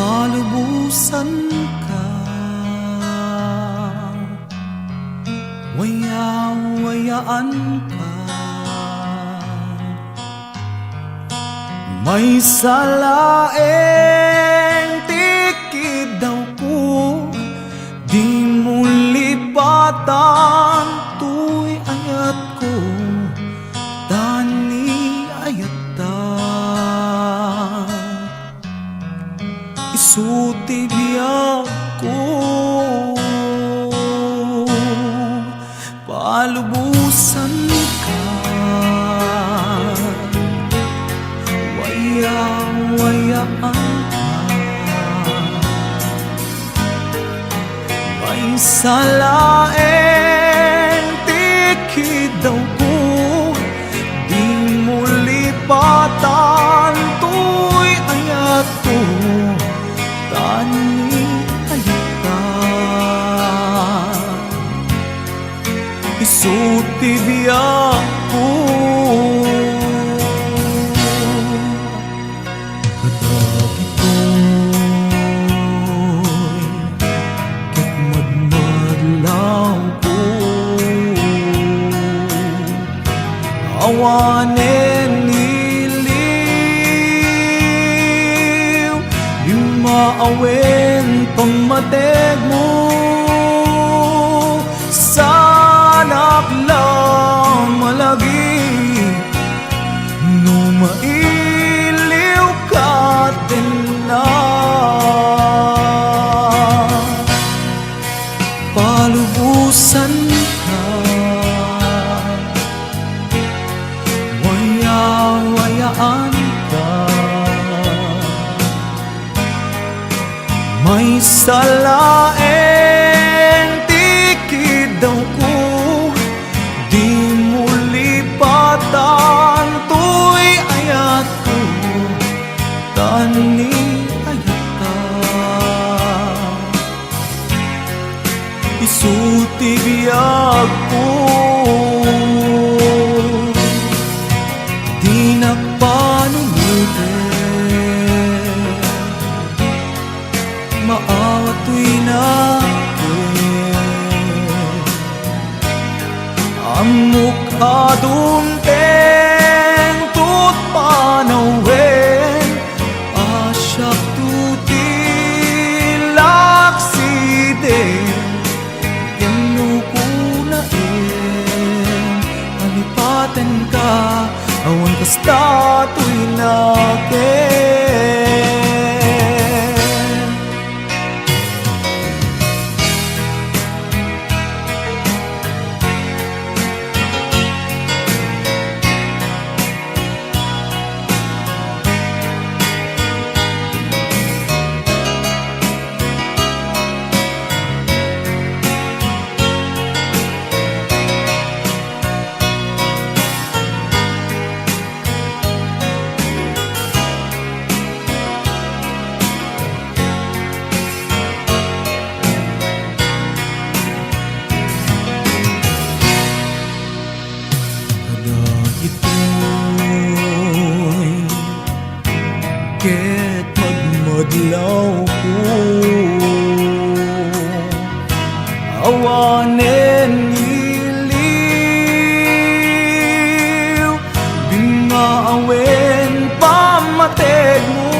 Palubusan ka, waya-wayaan ka. May salaeng tikid daw ko, di mo lipatan. Tuy ayat ko, tani ayata. Isuti biyak ko, palubusan ka, waya-wayaan ka. May salaeng tikid daw ko, di mo lipatan. Tuy ayat ko, tani ayata. Isuti biyak ko, kadagi ko'y ket madmadlaw ko. Awanen niliw, di maawen pamateg mo. Sanak lang malagi, no mailiw ka din na. Palubusan ka, waya-wayaan ka. May salaeng tikid daw ko, di mo lipatan. Tuy ayat ko, tani ayata. Isuti biyak ko, di nagpanungutin. Maawat tuy na amok adunteng tut panawen. Asyak tutilak siden, yanukunain. Alipaten ka, awan kasta tuy naken. awanen iliw, bingaawen pamateg mo,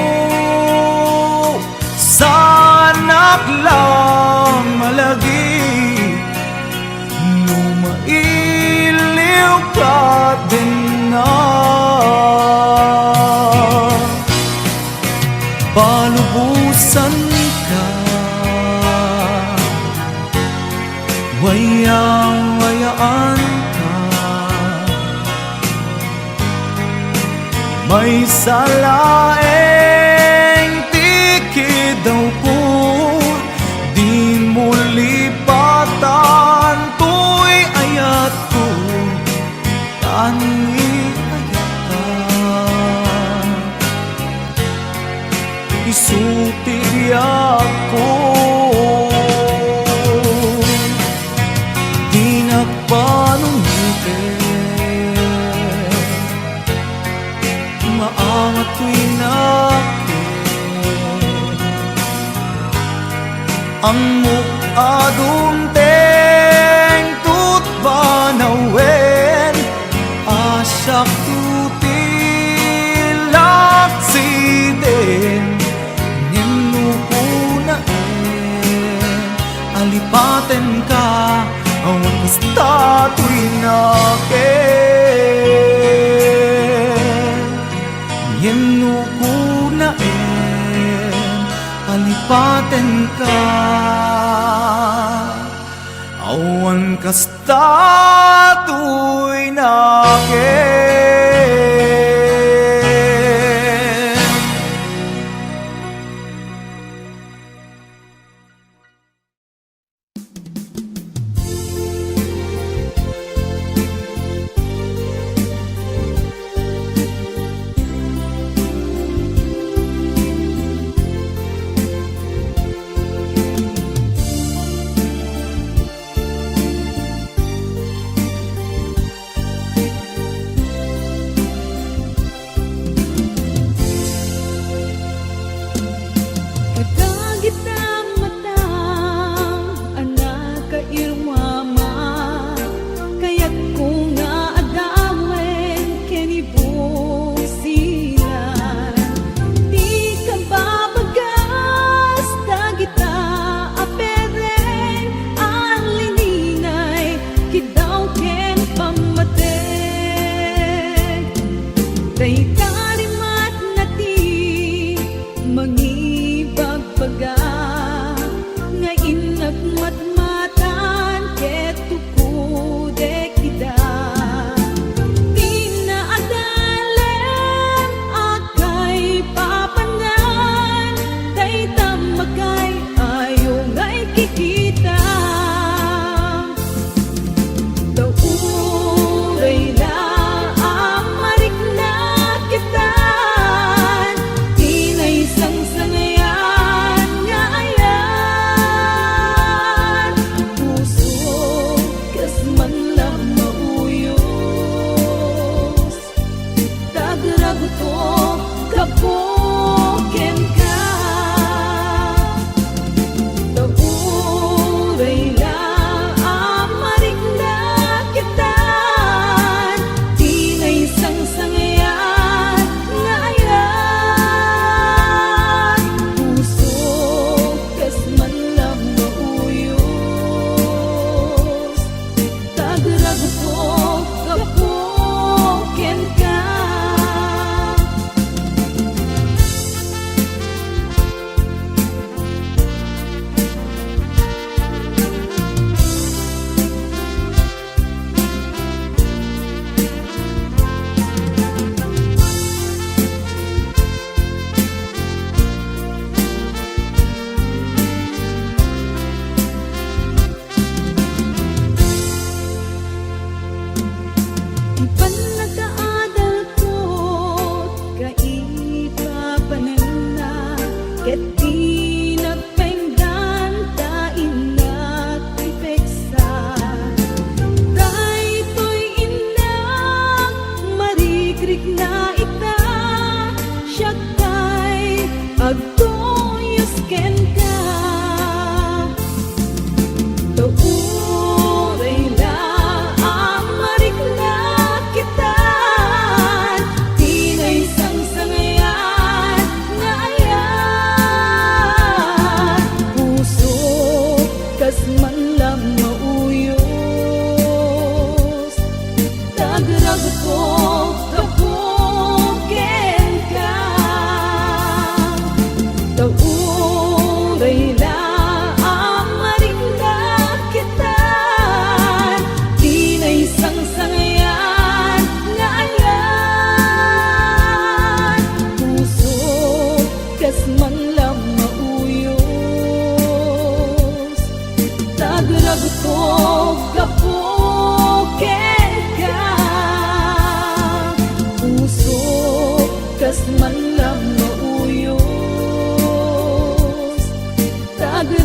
sanak lang malagi, numailiw ka din na. Palubusan ka, wayang-wayaan ka, may salaeng tikid daw ko, di mo lipatan to'y ayat ko, tani ayatan, isutig ako. Maamat ko'y nakit, ang mukadumteng tutbanawen, asyak tutilak siden, ninukunain, alipaten ka, awan basta to'y nakit. Yenukunain, alipaten ka, awan kasta to'y nakit.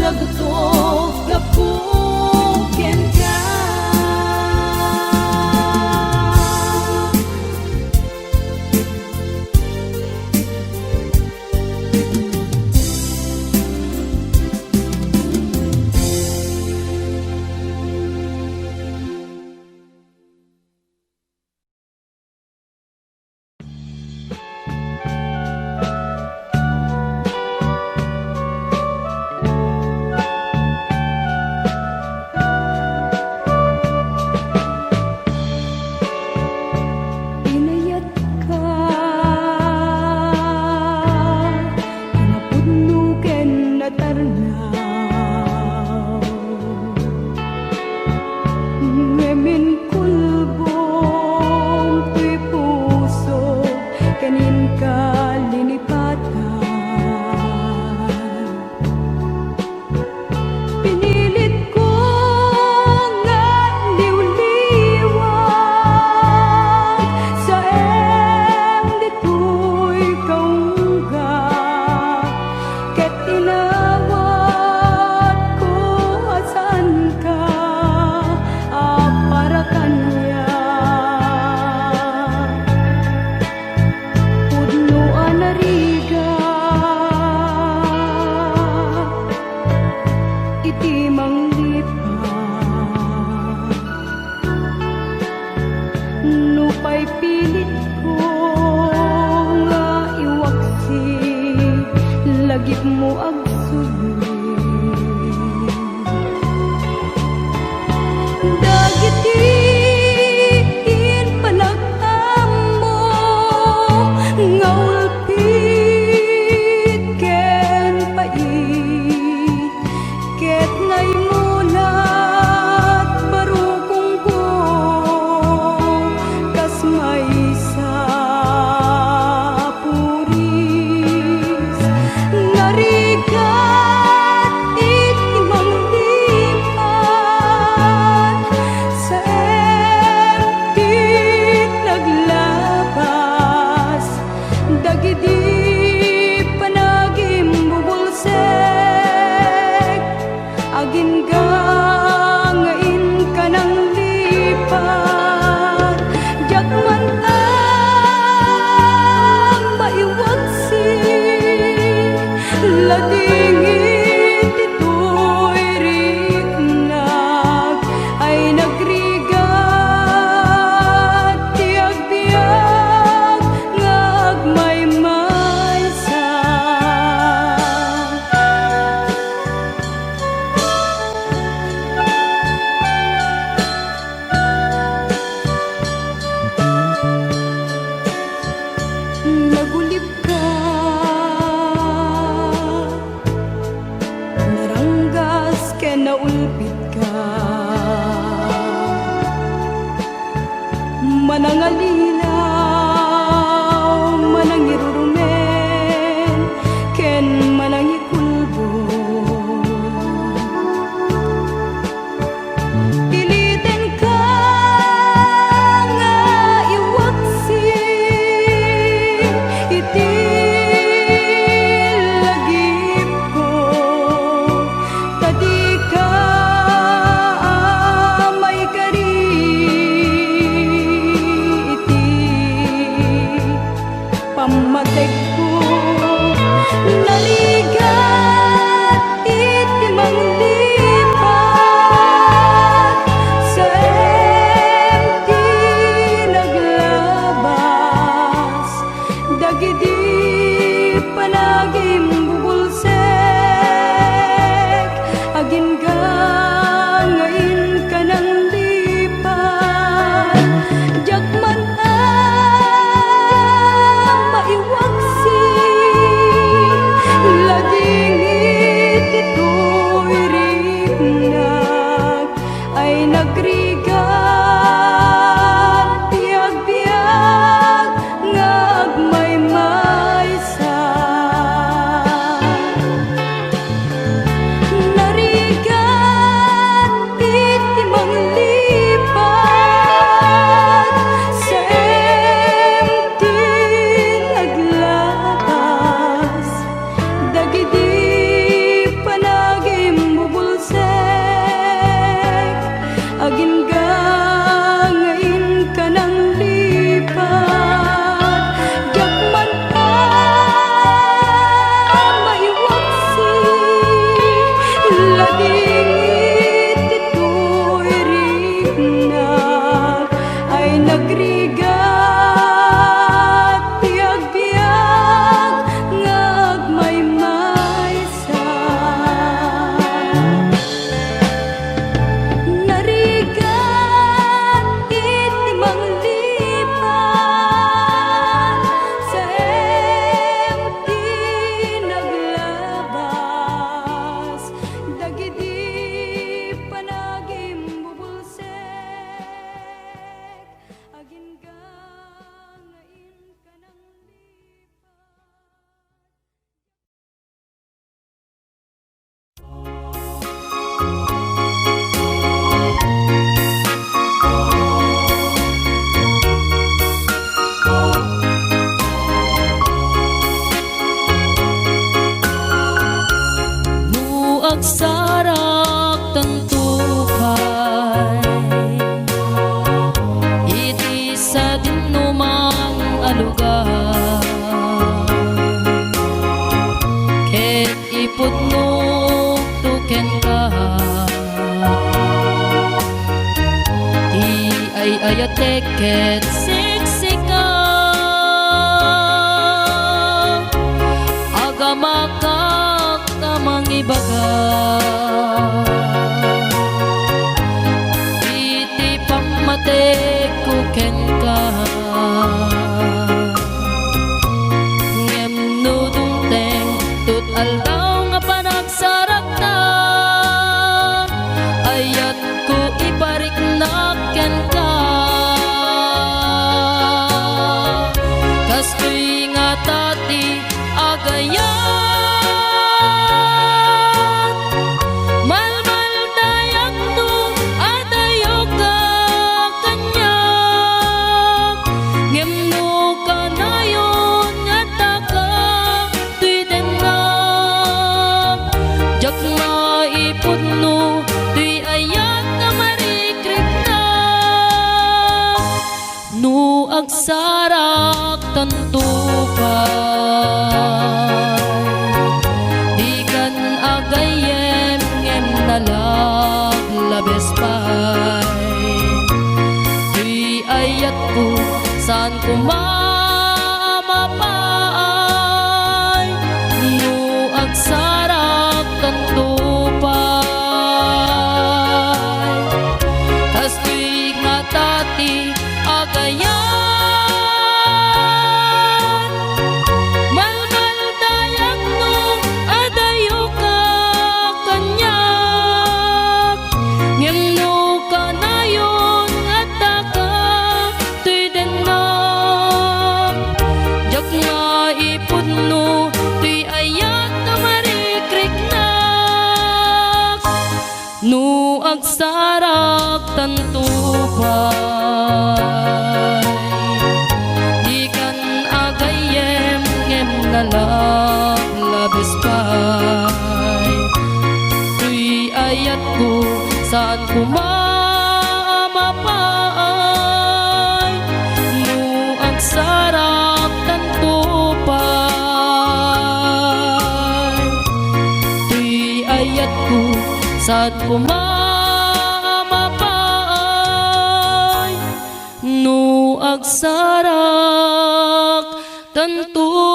jagto gapuken ka. Inayat ka, napudnuken na tarnaw, ngemin kulbong tuy puso kanin ka linipatan. Pinilit ko nga liwliwan sa em dito'y kaungga, ket inawat ko asan ka para kanya. Pudnuan na riga iti manglipat, nupay pilit ko nga iwaksi lagip mo agsulit. Dagitin panagamo nga ulpit ken pait, ket ngay mulat barukong ko kas may sa puris. Narigat iti manglipat sa emptit naglabas, dagiti panagim bubulsek, agin ka ngain ka ng lipat. Diyak man ang maiwaksi, ladingit ito'y riknag, ay nagrigat tiag-biag nga agmaymaysa. Nagulip ka, naranggas ken naulpit ka, manangalilaw manangirurumen ken manangikulbo. Piliten ka nga iwaksi iti lagip ko, tadi ka may kari iti kadingit ito'y rigna ay nagrigat tiyag-biyag ngag may narigat iti manglipan sa empty naglabas dagiti panagim bubulsek agin ka ngain ka ng lipan. Muag sarak tantukay iti sa dinumang alugar ket ipudno tuken ka ti ay ayatek ket siksika agamakak kamang ibaga iti pamatek kuken ka ngem nudungteng tut aldaw nga panagsarak na ayat ko ibarik na ken ka kastoy nga tati agayan malmal dayak no adayo ka kanyak ngem no kanayon nga taka tuy dennak jak na ipudno tuy ayat na marikrik na no agsarak tantupay dikan agayem ngem nalaglabes pay tuy ayat ko saan ko mamapay no agsarak tantupay kastoy nga tati agayan malmal dayak no adayo ka kanyak ngem no kanayon at taka tuy dennak jak nga ipudno tuy ayat na marikriknak no agsarak tantupay dikan agayem ngem nalaglabes pay tuy ayat ko saan ko mamapay no agsarak tantupay tuy ayat ko saan ko mamapay no agsarak tantupay.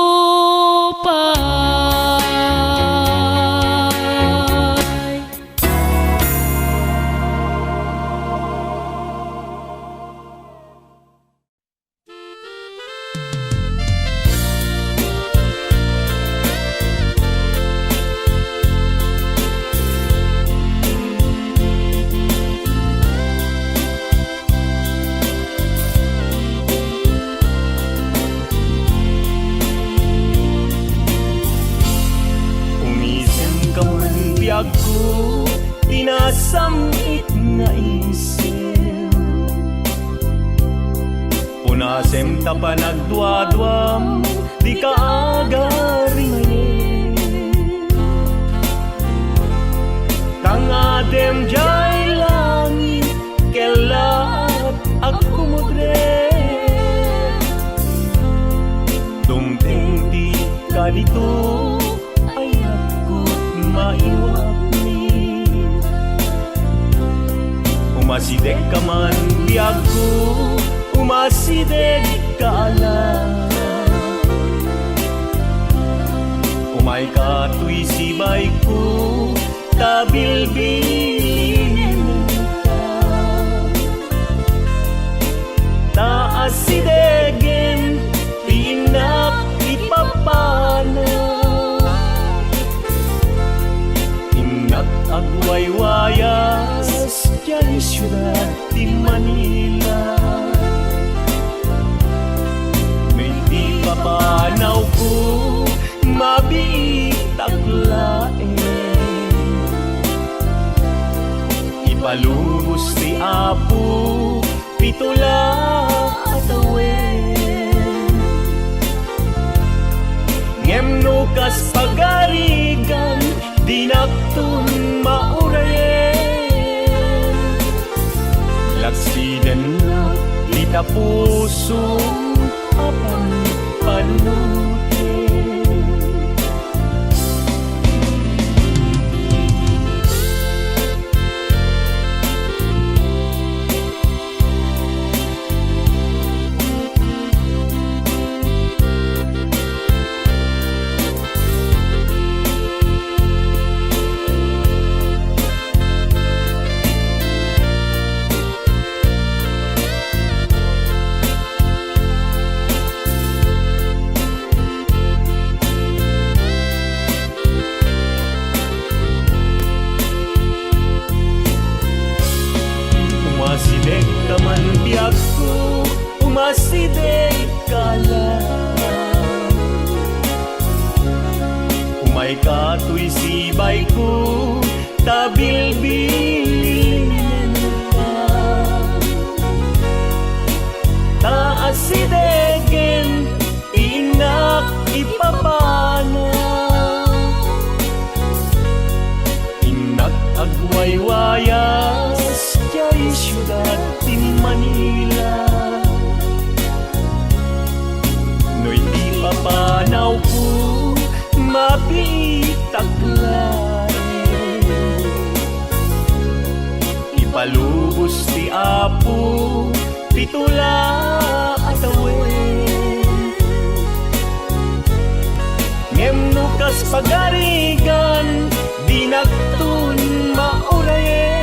Ko tinasamit na isip punasem ta panagduadwam di ka agarin tangadem jay langit kelat aku mudre dumting di ka dito ay ako maiwag ni Umasideg ka man biyag ko, umasideg ka lang. Umay ka tuy sibay ko, tabilbilin ka. Taas sidegen, tinak ipapana. Ingat agwaywayas, dyan syudad di Manila. May di papanaw ko, mabitaglain. Ipalubos ni Apo, pitula at awen. Ngemno kas pagarigan, dinaktun maurayen. Laksiden na, lita pusong apan panutin. Umasideg ka man biyag ko, umasideg ka lang. Umay ka tuy sibay ko, tabilbilin ka. Taas sidegen, inak ipapana. Inak agwaywayas, jay syudad di Manila. No'y di papanaw ko, mapitaglain. Ipalubos ti Apo, pitula at awen. Ngemno kas pagarigan, dinaktun maurayen.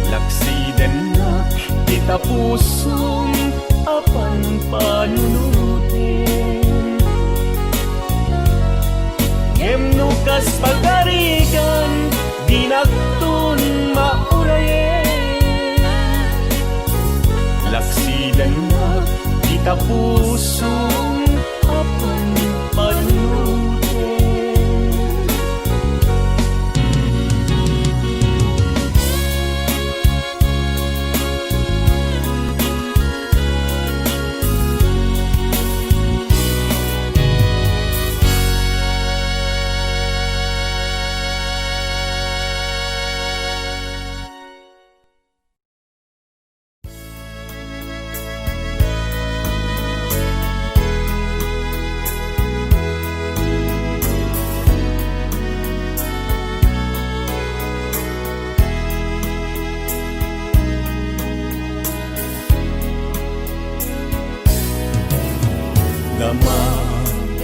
Laksiden na kita pusong apan panunutin. Ngemno kas pagarigan, dinaktun maurayen. Laksiden na kita pusong apan panunutin.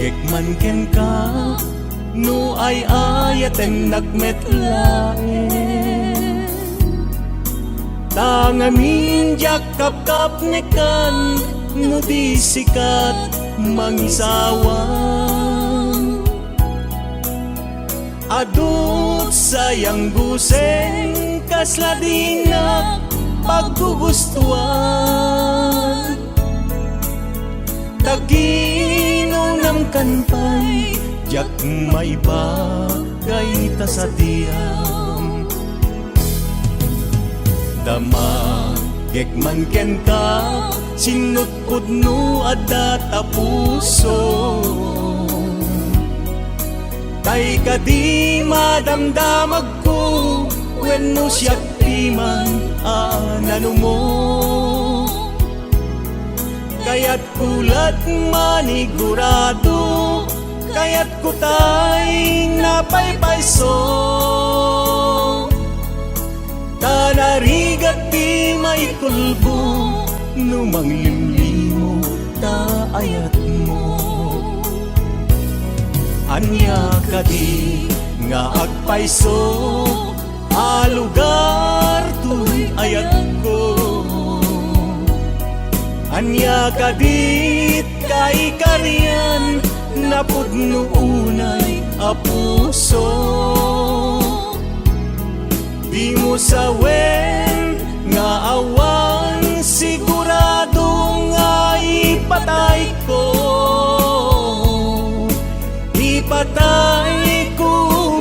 Kekman ken ka, no ay ayaten nagmetlaen. Tangamin jakap kap nekan, no di sikat mangisawang. Adut sayang buseng, kasladingak paggugustuhan. Taginunam kanpay, jak may bagay ta sa diyam. Damagek man ken ka, sinutpud no adda ta puso. Tay ka di madamdamag ko, wenno siyak di man anano mo. Kaya't kulat manigurado, kaya't kutay napaypayso. numang limlimo ta ayat mo. Anya kadi nga agpayso a lugar tuy ayat ko. Anya kadit kay kariyan napudno unay a puso. Di mo sawen nga awan sigurado nga ipatay ko. Ipatay ko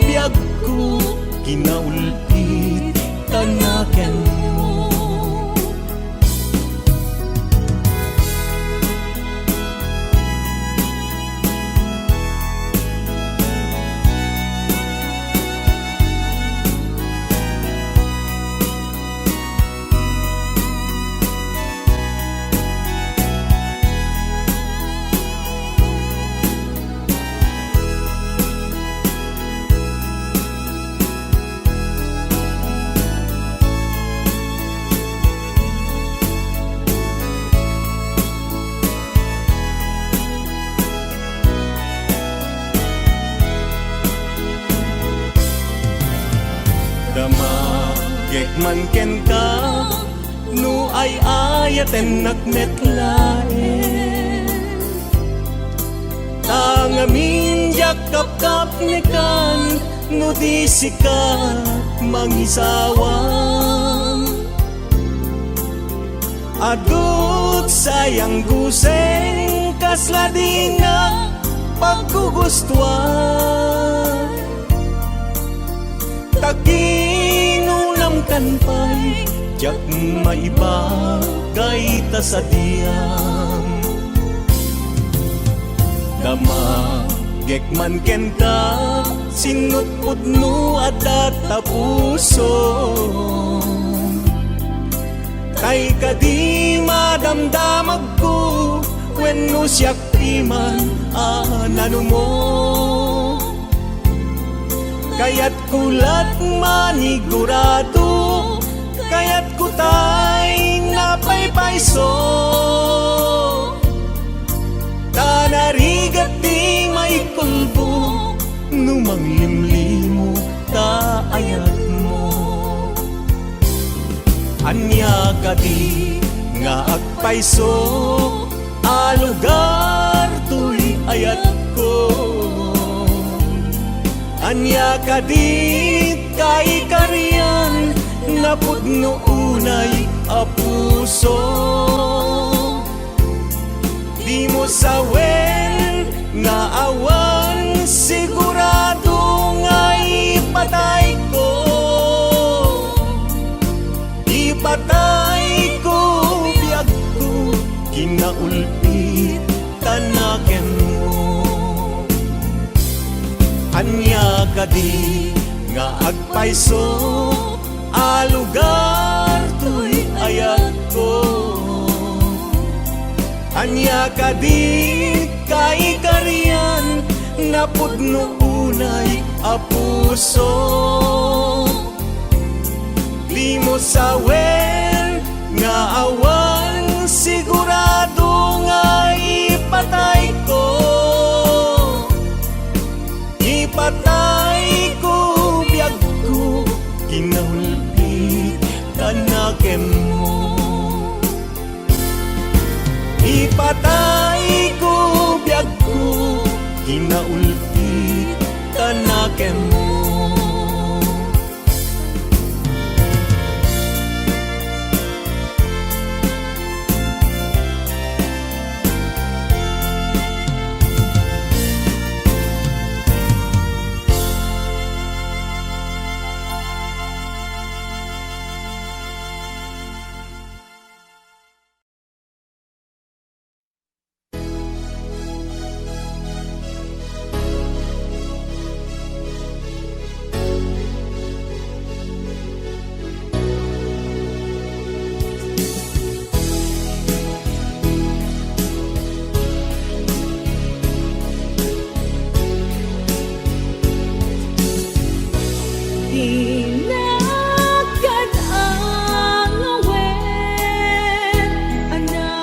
biyag ko kinaulpit tanaken mo. Gekman ken ka no ay ayaten nakmetlaen. Tangamin yakap kap nekan no di sikat mangisawang. Adut sayang guseng kasla di nga pagkugustuhan. Taginunam kan pa'y jak maiba kay tasadiam. Dama gekman ken ka sinutput no at puso. Kay kadi madamdamag ko wenno siyak iman anano mo. Kaya't kulat manigurado, kaya't kutay napaypayso. Tanarigat di may kulbo, numang limlimo ta ayat mo. Anya kadi nga agpayso, a lugar tuy ayat ko. Anya kadit kay kariyan napudno unay a puso. Di mo sawen nga awan sigurado nga ipatay ko. Ipatay ko biyag ko kinaulpit tanaken mo. Anya kadi nga agpayso a lugar tuy ayat ko. Anya kadi kay kariyan napudno unay a puso. Di mo sawen nga awan sigurado nga ipatay ko. Ipatay ko biyag ko kinahulpit tanaken mo. Ipatay ko biyag ko kinaulpit tanaken mo. Inagad ang awit, anak.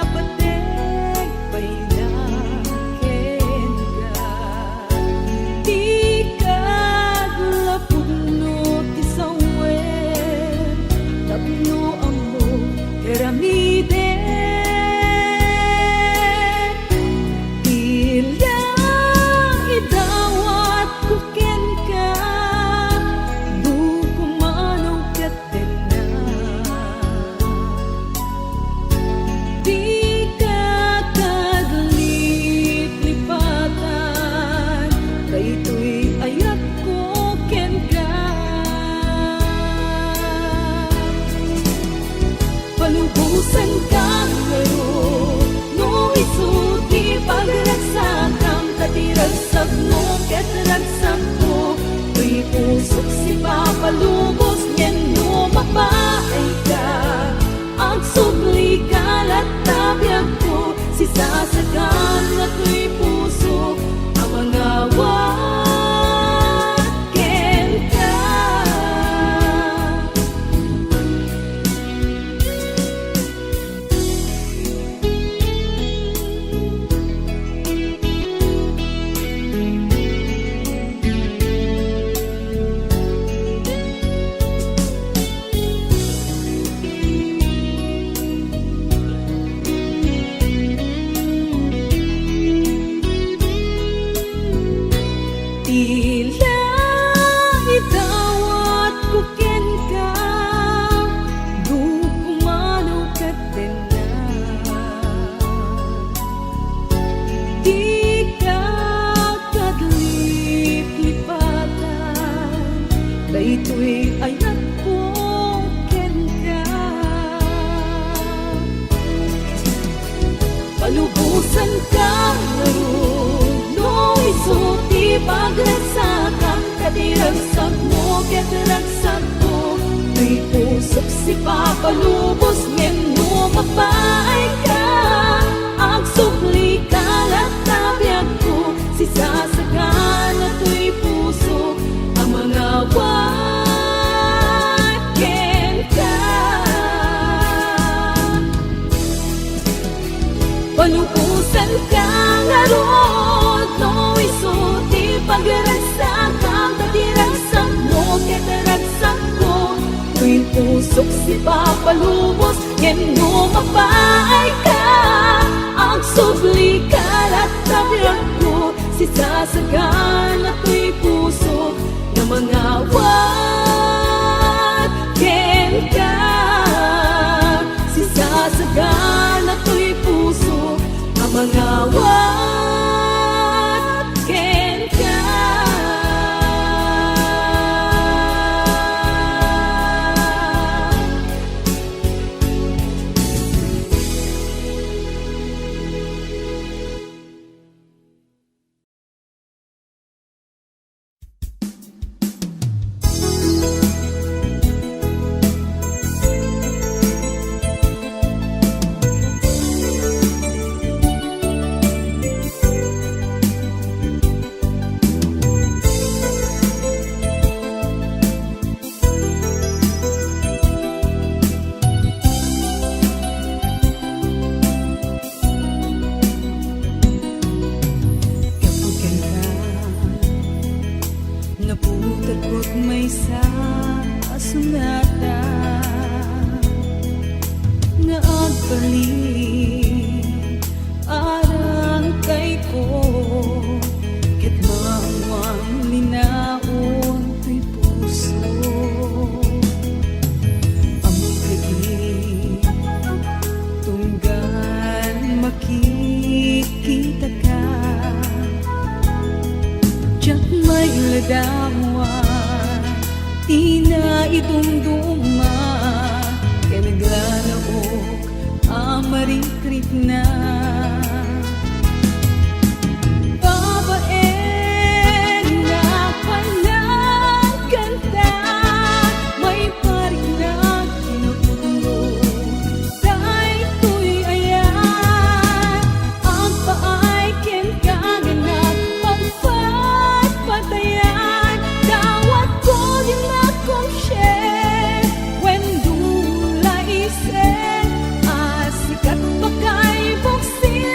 papalubos Ngen lumapay ka Ang subli kalat tabiyag ko Si sasagan na tuy puso Ang mga waken ka Tila itawat ko ken ka Du kumano kat din na Di ka kadlip-lipatan Daytoy ayat ko ken ka Palubusan ka ngayon No isuti paglasaka Katiragsak mo katiragsak ko Tuy pusok si papalubos Ngen lumapay ka Ang subli kalat tabiyag ko Si sasagan na tuy puso Ang mga waken ka Palubusan ka nga roon No isuti pagdaragsak Ang katiragsak mo katiragsak ko Tuwing pusok si papalubos Ngen lumapay ka Ang subli kalat tabiyag ko Si sasagan na tuy puso Ng mga waken ka Si sasagan na tuy puso Ang mga waken ka Naputakot may sa asunata Na agbalik arang kay ko Ket mawang linaon tuy puso Among kaging tunggan makikita ka Diyak may ladawan, di na idumduma Kaya naglalaok ang marikrit na Babaeng na palang kanta May parik na kinukulo Dahil to'y ayan Ang paay ken kaganap Pagpatpatayan Dawat ko din akong share When dula isen Asikat pa kay buksin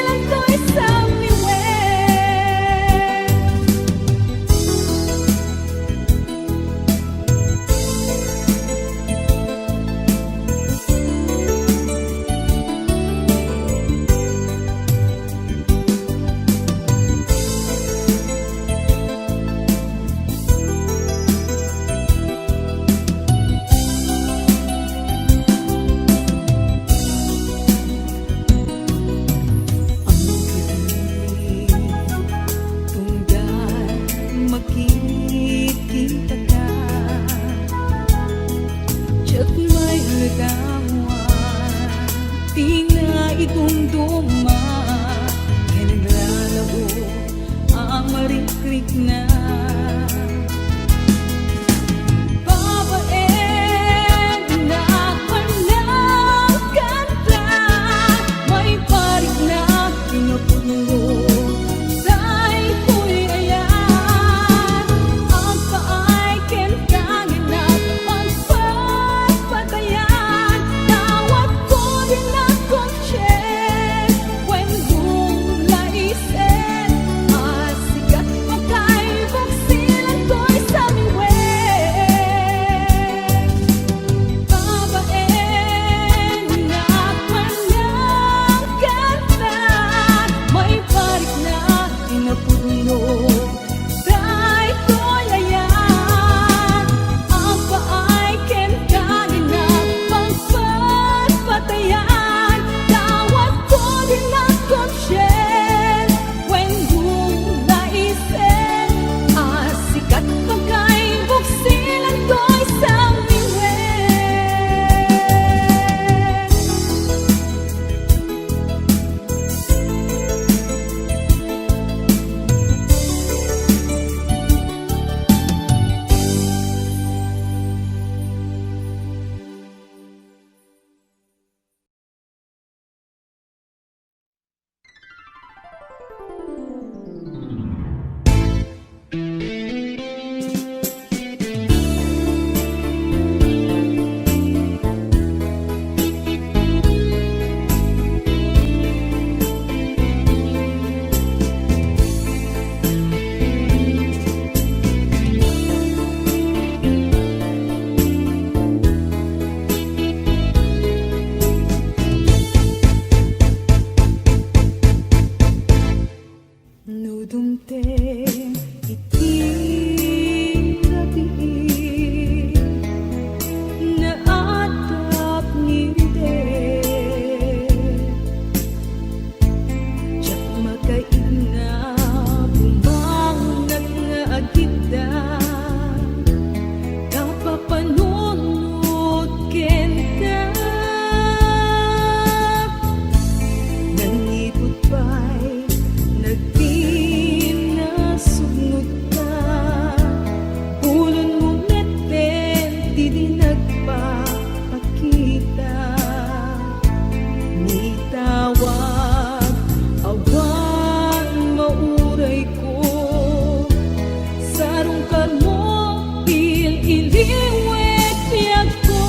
iliwet piyag ko,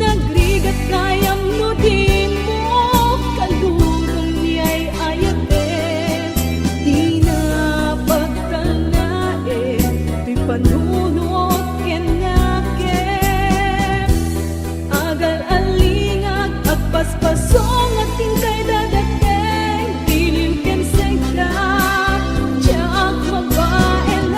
nagrigat kayam no di mo, kalurong niya'y ayates, di na pagtanae, di panunot kenakem, agal alingag, agpaspasong at tingkay dadateng, diliw ken sengka, tiyak mabaelanen.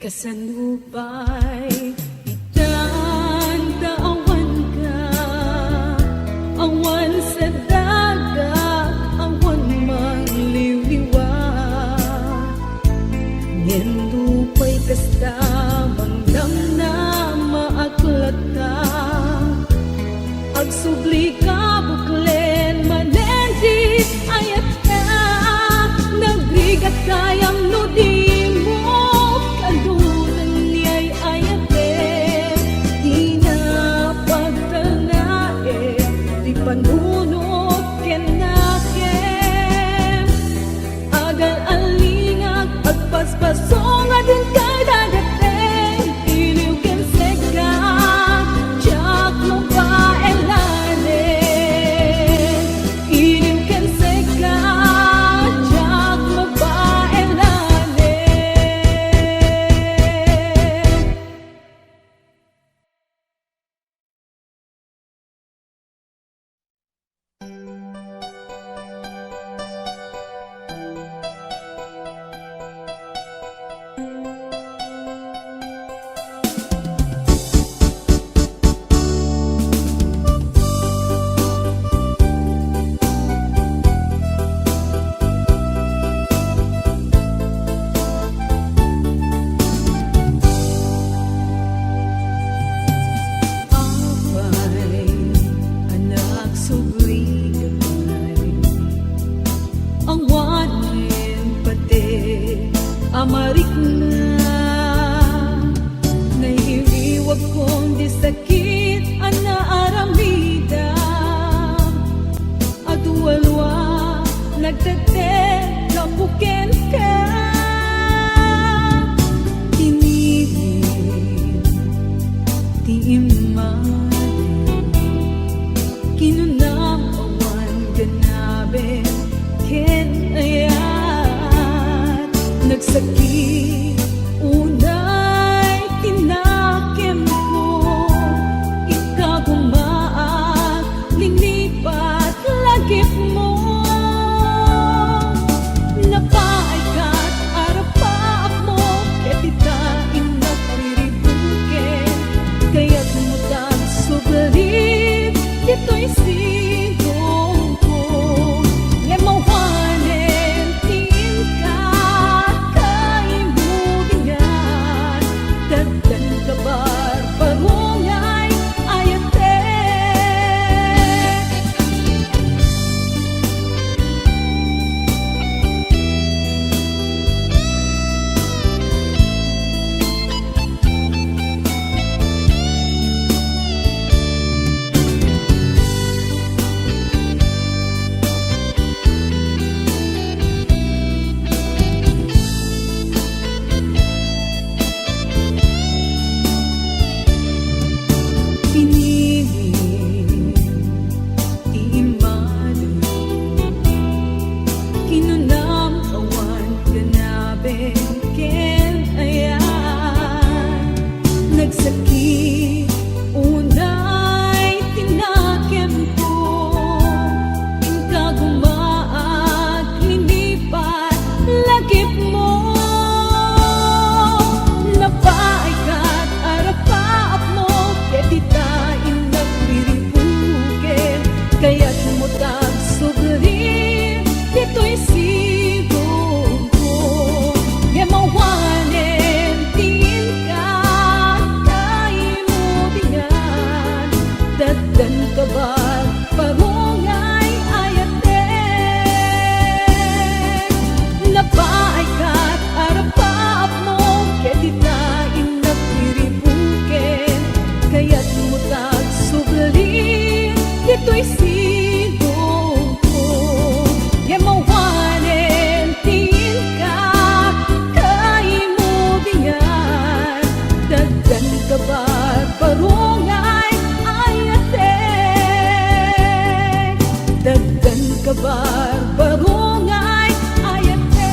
Kasanupay itan kaawan ka, awan sa dagat, awan mangliwliwa, ngendupay kasta mangdam na maaklata, agsubli ka buklen manendi ayat ka, nagrigat kayang nudi mo, kalunan niya'y ayate, di na pagtanae, di panunot kenakem, agal alingag, agpaspasong adin kay dadateng, iliw ken seka, tiyak mo baelanen, iliw ken seka, tiyak mo baelanen. Apay, anak sugri gamay, ang wanin pati amarik na, nahiriwag kong di sakit ana aramida, aduwalwa nagtete kapuken ka, tinilin ti iman, kinunam awan ganabe ken ayat, nagsakit unay tinakem ko, ikagumaak linipat lagip mo, napaay ka't arapaak mo, ketita inat riribuken, kaya't mutang sugarit, ito'y sigong ko, lemawanen tingka kaimulingan, dagdan kabar barungay ayate. Pinili ti imado, kinunam awan ganabe ken ayan, nagsakit unay tinakem ko, ikagumaak linipat lagip mo, napaay ka't arapaak mo, ketita inat riribuken, kaya't mutag sugri, ito'y sigong ko, yemawanen tingin ka to'y sino ko. Yan mawanen tingin ka, kay mo bingan. Dagdan ka ba parungay ayate? Dagdan ka ba parungay ayate?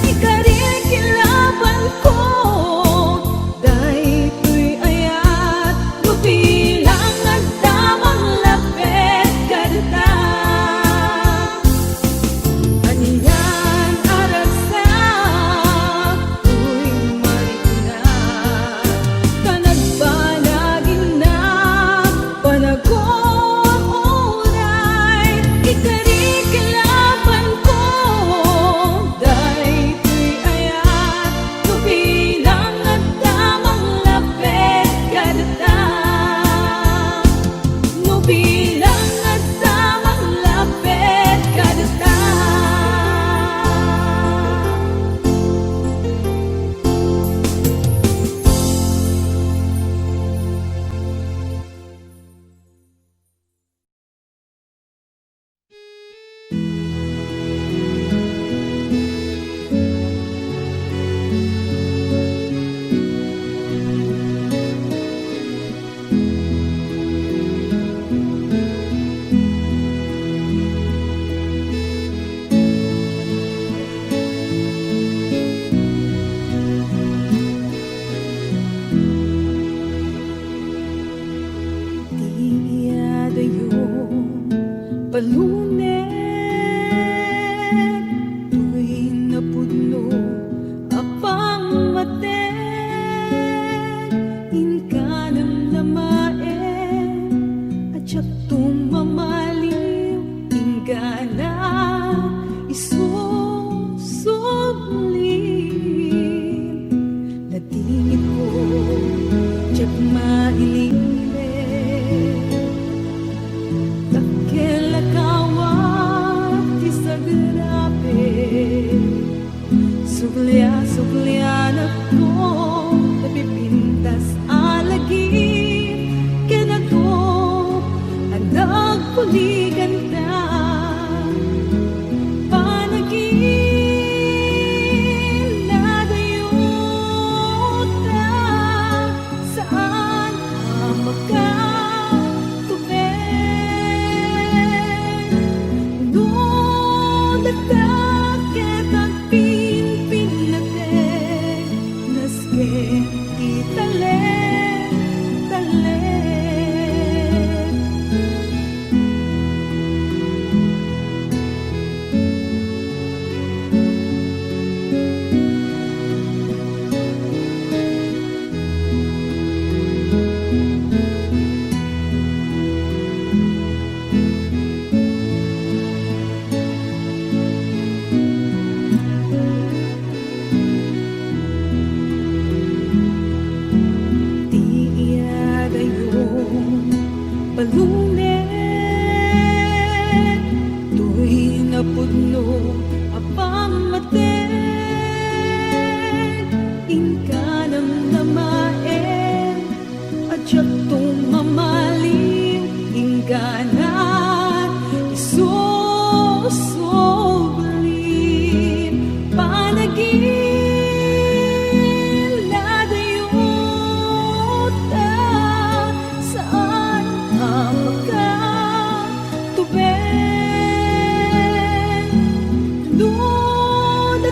Ikari kilaban ko, dahil ko'y ayan. pangarap ko napipintas alagi kinato anak puligan ta panagin na dayuta saan ka makatubig doon nagtakit ang pinpinatek nasket itale tale Di iya dayong palunet Tuy napudno apang maten Inka ng namaen at siyatong mamalim Inka na isusulin panagin na dayuta saan ka makatubig doon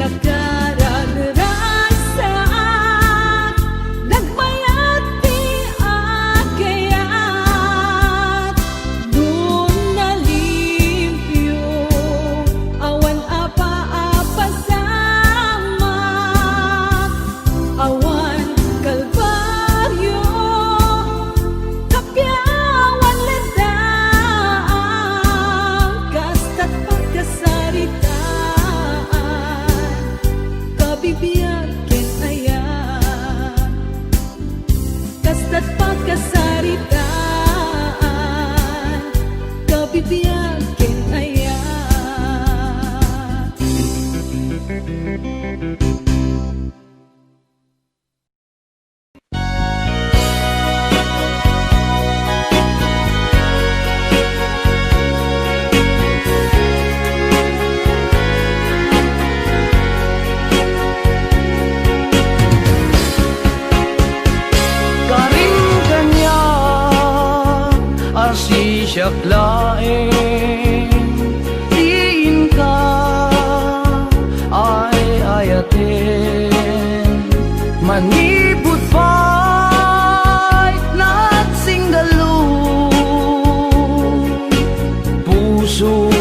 nakaragarasak nagbayat ti agayat dun nalimpyo awan apa-apa samak awan kalbaryo kapyawan ledang kasta't pagkasaritaan kabibiyag ken ayan kasta't pagkasaritaan kabibiyag ken ayan. Karim kanya asi siyak laeng tiin ka ay ayaten manibut pa'y nagsinggalo puso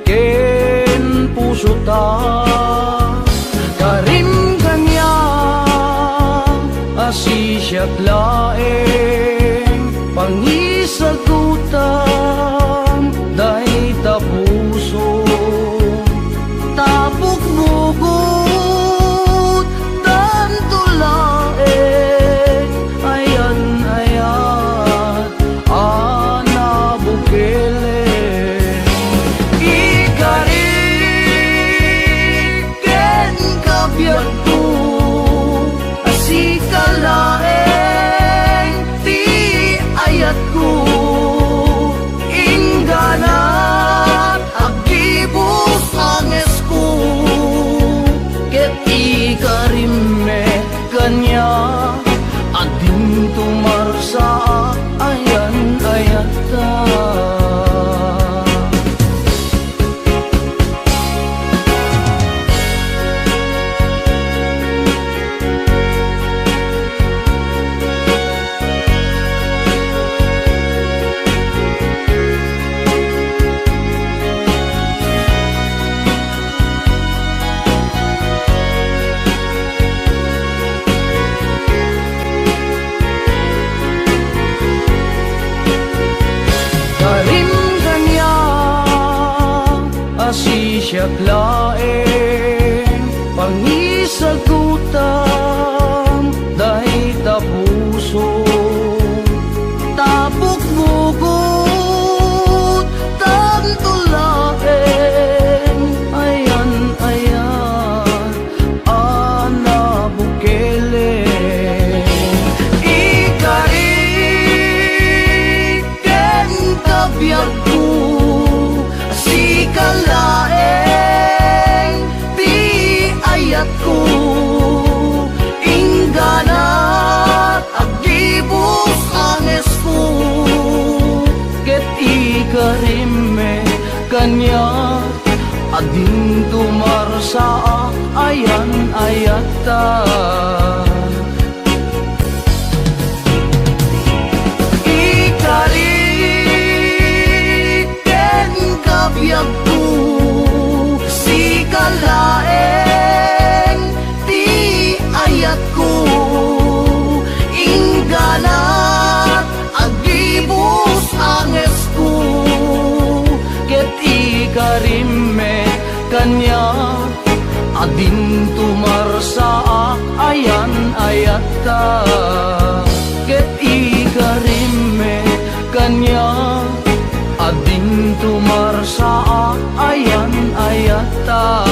ken puso ta karim kanya asi siyak laeng pangisagutan dahi tapuso tapok bugot tanto laeng ayan ayan ana bukele ikarik ken kabyat ko asikalaeng ti ayat ko ingganat agibus anges ko ket ikarimme kanya ading tumarsa ayan ayata karim kanya asi siyak laeng pangisagutan dahi tapuso tapok bugot tanto laeng ayan ayan ana bukele ikarik ken kabyat ko asikalaeng ti ayat ko ingganat agibus anges ko ket ikarimme kanya ading tumarsa ayan ayata ikarik ken kabyat ko sikalaeng ti ayat ko ingganat agibus anges ko ket ikarimme kanya ading tumarsa ayan ayata ket ikarimme kanya ading tumarsa ayan ayata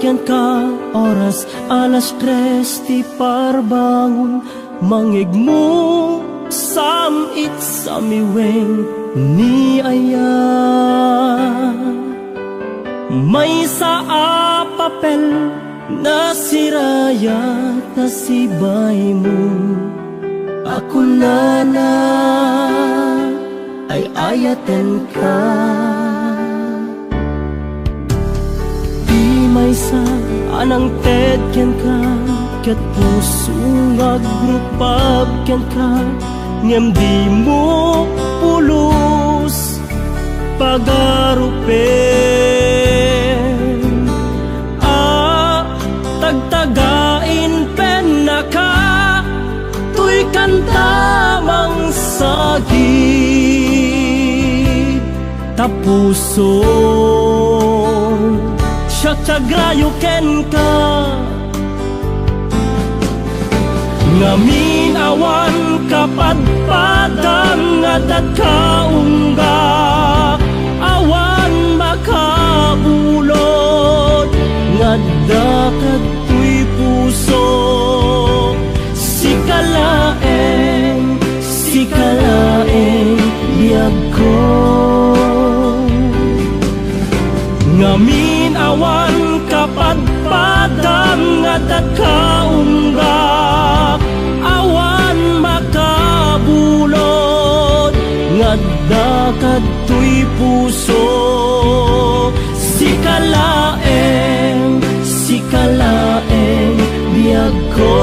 ken ka oras alas 3 ti parbangon mangigmo samit samiweng ni aya may sa papel na siraya na sibay mo ako na ay ayaten ka di may sa anang ted ken ka ket puso nga grupab ken ka ngem di mo pulos pagarupen tagtagain pen na ka tuy kantamang sagit tapuson siya tiagrayo ken ka ngamin awan kapadpadang adat kaungga awan makabulod ngadda katoy puso sikalaeng biyag ko ngamin awan kapadpadang adat kaungga awan makabulod ngadda katoy puso sikalaeng biyag ko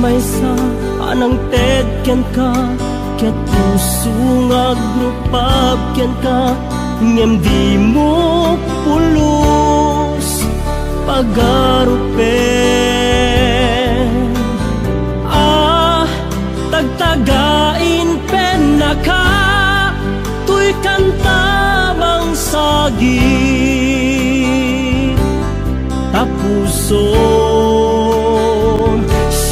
may sa anang ted ken ka ket puso nga grupab ken ka ngem di mo pulos pagarupen tagtagain pen na ka tuy kantamang sagit tapuson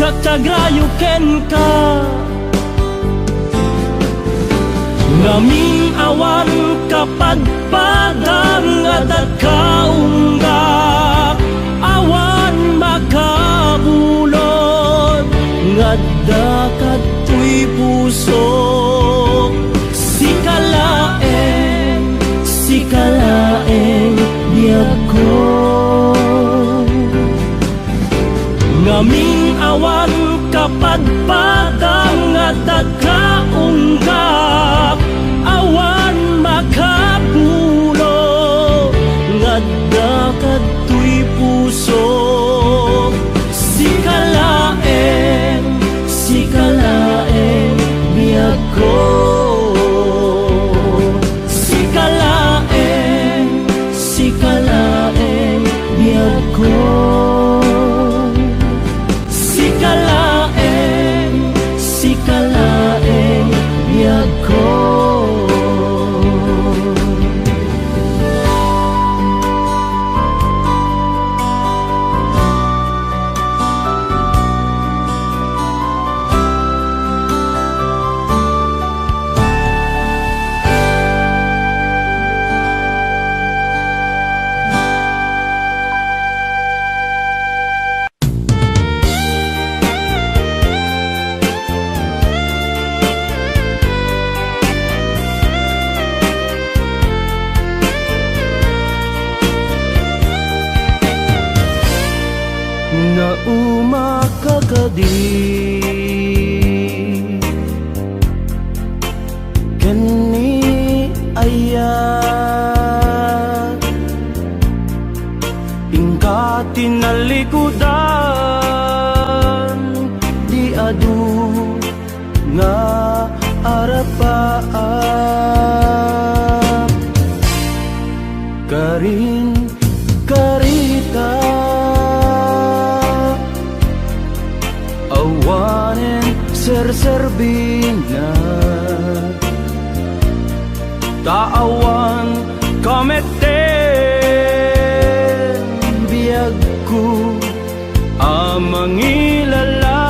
siya tiagrayo ken ka ngamin awan kapadpadang adat kaungga awan makabulod ngadda katoy puso sikalaeng biyag ko ngamin awan kapadpadang adat kaunggap awan makapulo ngadda katoy puso sikalaeng biyag ko sikalaeng biyag ko sikalaeng biyag ko na umakagadi kani ayat ingka tinalikudan di adu nga arapaap serserbina taawan kameten biagku amang ilala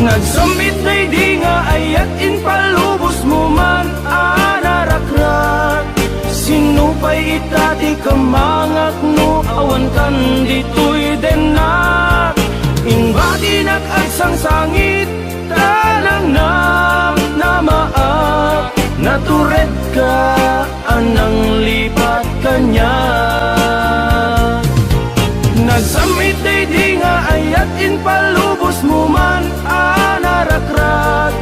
nagsambit na'y di nga ayat in palubos mo man anarakrak sinupay itati kamangak no awan kan dito'y denak inbati nag-agsang sangit tanang namaak natured ka anang lipat kanya nagsamit ay di nga ayat in palubos mo man anarakrak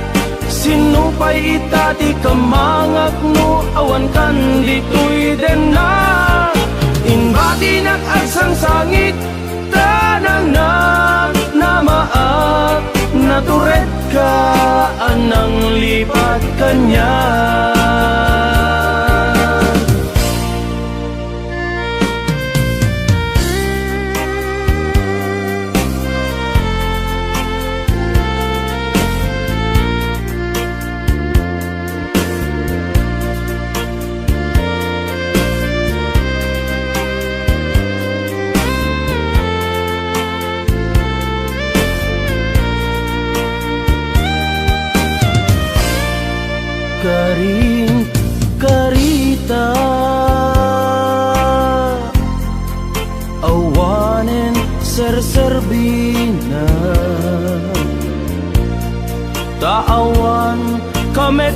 sinupay itati kamangak no awan kan dito'y denak inbati nag-agsang sangit tanang namaak natured ka anang lipat kanya karing karita awanen serserbina taawan kameten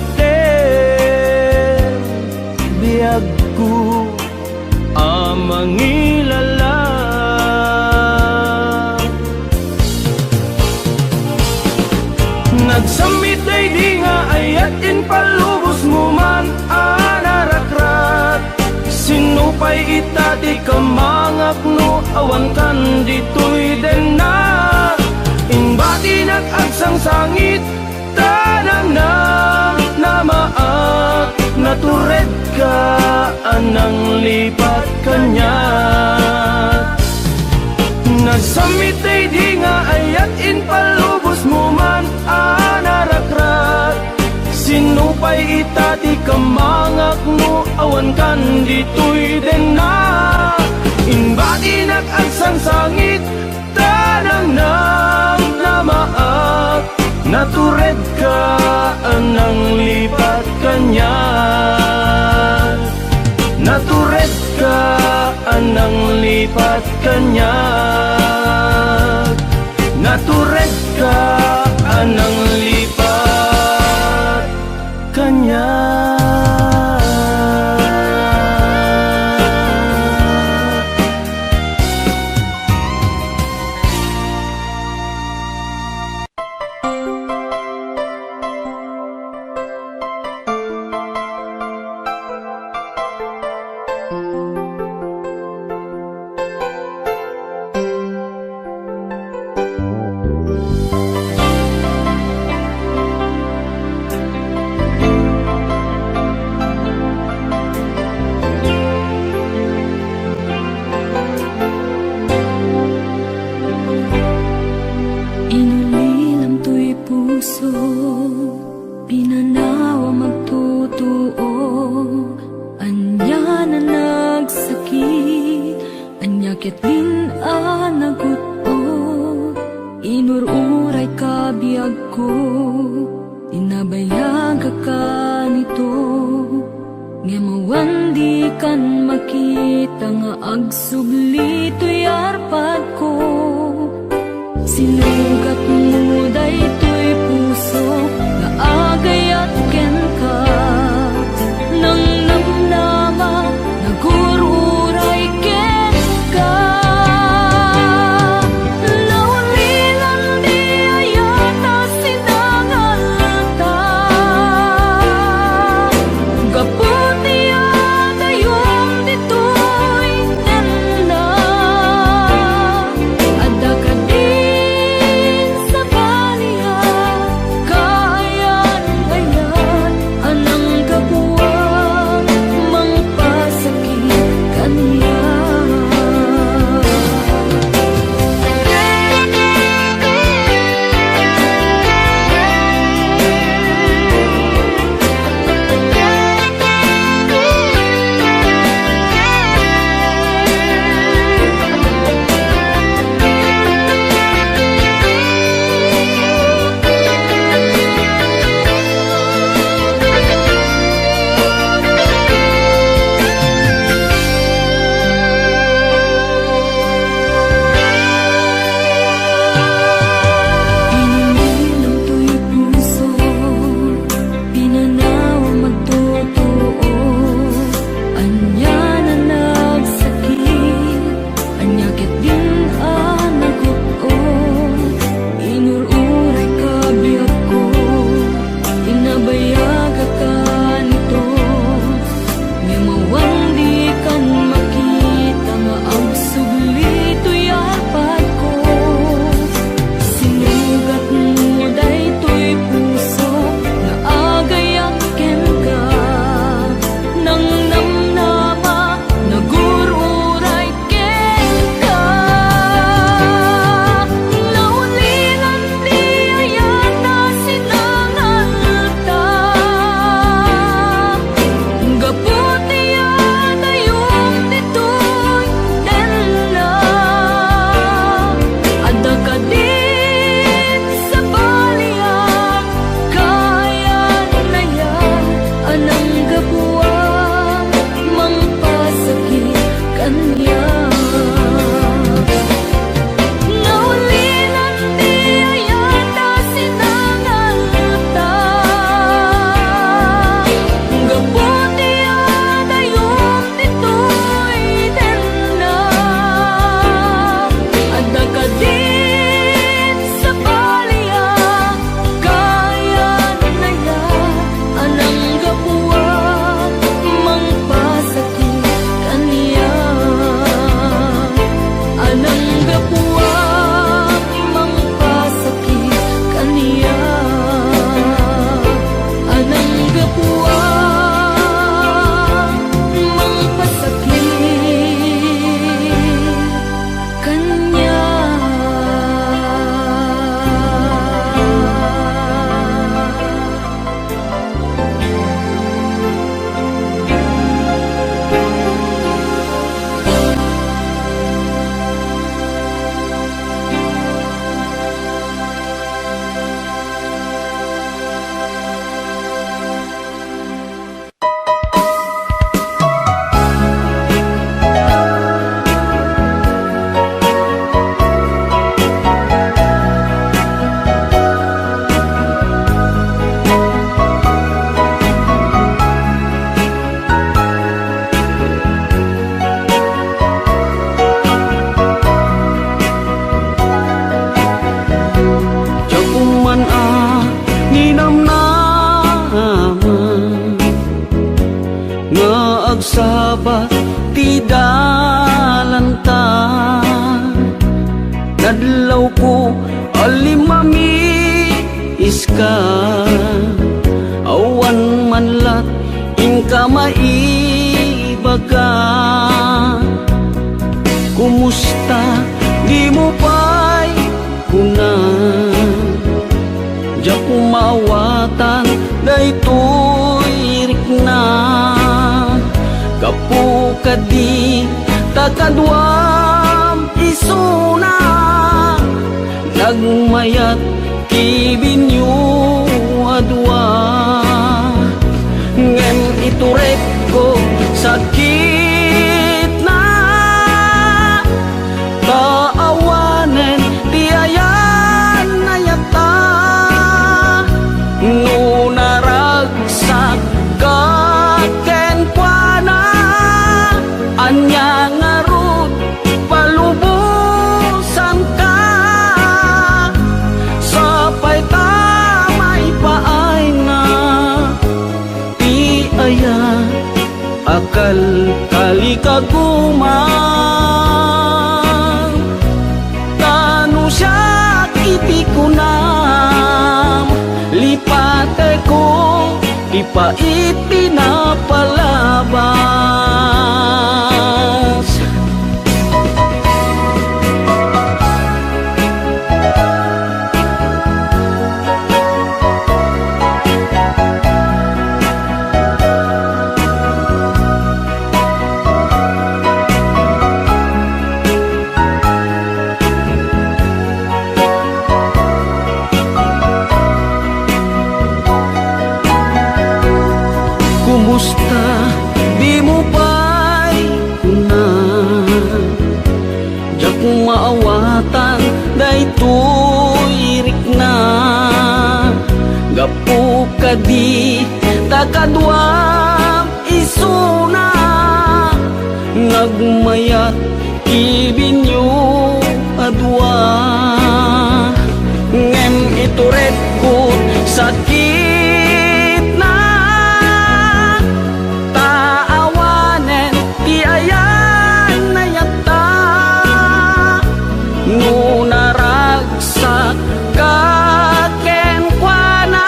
biagku amang ilala nagsamit ay di nga ayat in palubos mo man anarakrak sinupay itati kamangak no awan kan dito'y denak inbati nag-agsang sangit tanang namaak natured ka anang lipat kanya nagsamit ay di nga ayat in palubos mo man anarakrak sinupay itati kamangak no awan kan dito'y denak inbati nag-agsang sangit tanang namaak natured ka anang lipat kanya natured ka anang lipat kanya natured ka anang lipat kanya Inulilam to'y puso, pinanawa magtutuo. Anya na nagsakit, anya kitlin naguto. Inururay kabiyag ko, inabayag ka nito. Ngemawan di kan makita nga agsubli to'y arpad ko. Sinugat mo daytoy puso nga agayat ken ka nang namnama nagururay ken ka naulilan di ayata sinangalta gaputi adayom ditoy nanda adda ka di Palimami iska awan manlat ingka maibaga. Kumusta di mo pa'y kuna ja kumawatan daytoy rikna. Kapu kadi takadwam isuna nagmayat kibinyo adwa. Ngem iturek ko sakit na kaawanen tiayan na yata. No naragsak kaken kuana anya ngarut palubusan ka. Sapay tamay paay na ti aya akal kali kagumang. Tanu siya iti kunam lipate ko ipaiti na palabas. Kumusta di mo pa'y kuna ja kumaawatan daytoy rikna. Gapu kadi takadwam isuna nagmayat ibinyo adwa. Ngem ituret ko sakit na taawanen ti ayan na yata. No naragsak kaken kuana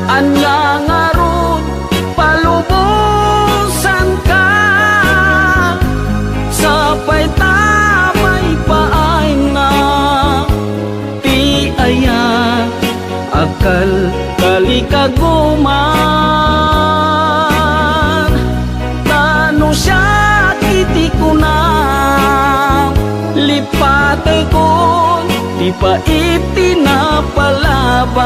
anya ngarut palubusan ka. Sapay tamay paay na ti aya akal kali kaguman. Tanu siya iti kunam lipate ko di pa iti na palabas.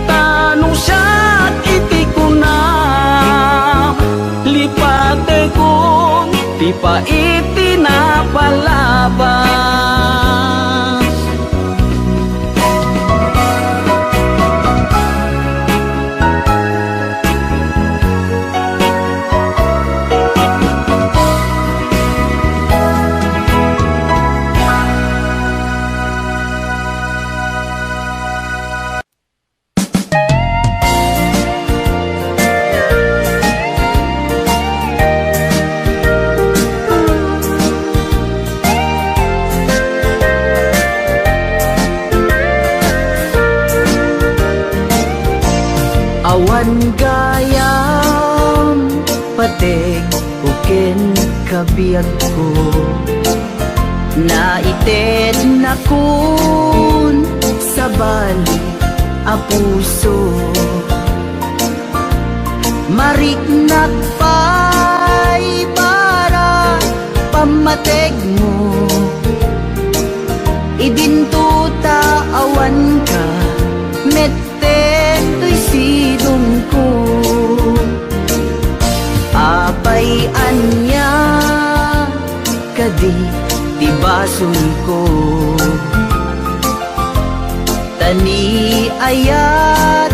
Tanu siya iti kunam lipate ko di pa iti na palabas. Awan gayam patek uken kabiyag ko naited na kun sa bali a puso. Mariknak pa'y para pamateg mo idintuta awan ka mette to'y sidong ko. Apay anya kadi tibason ko tani ayat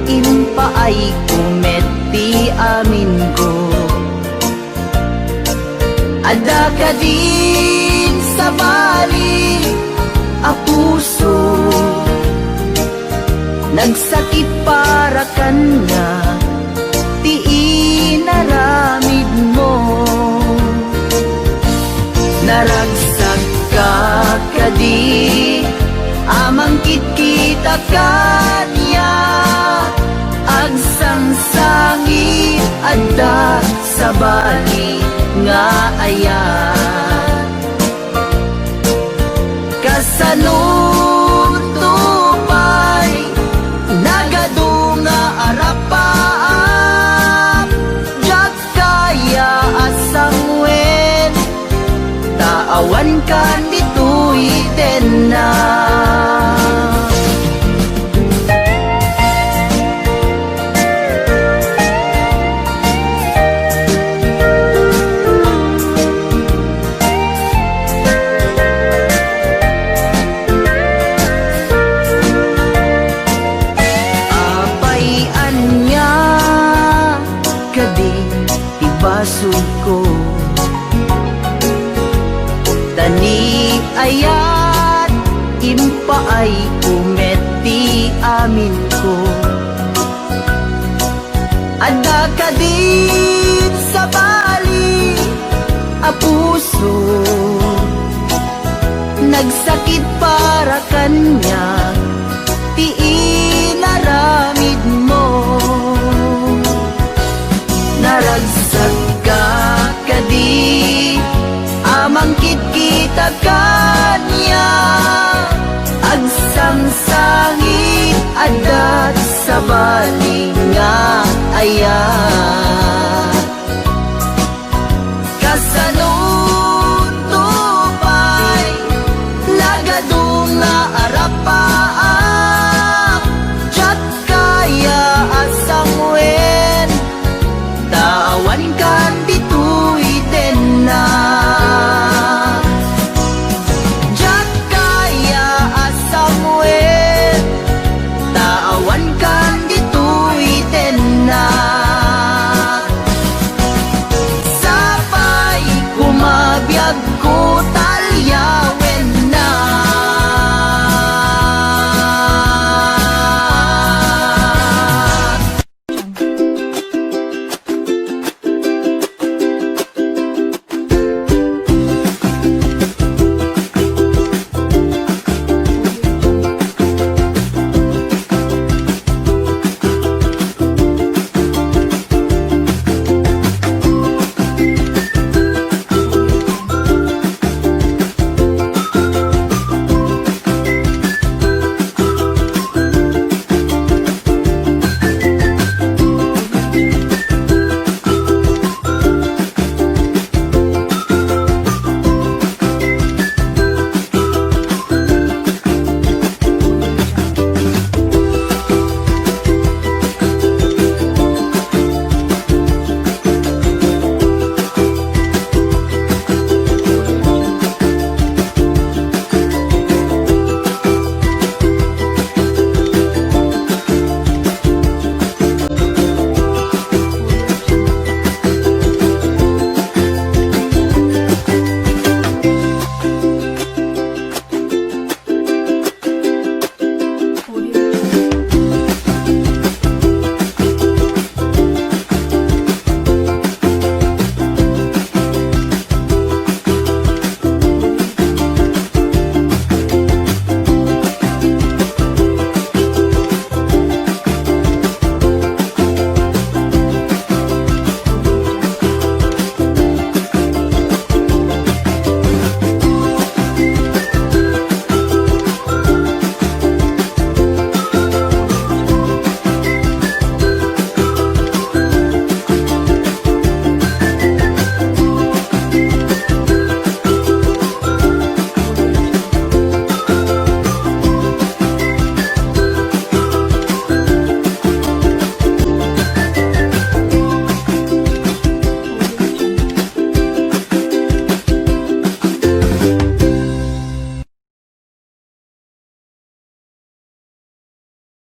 impaay kumeti amin ko. Ada ka din sa bali a puso nagsakit para kanya ti inaramid mo. Naragsak ka kita kanya agsangsangi adda sa bali nga ayan kasanutupay nagadunga arapaap jak kaya asangwen taawan ka nito'y na basog ko tani ayat impaay umeti amin ko ada ka din sa bali a puso nagsakit para kanya ti inaramid mo naragsag ka di amangkit kita kanya agsangsangit adat sa bali nga ayan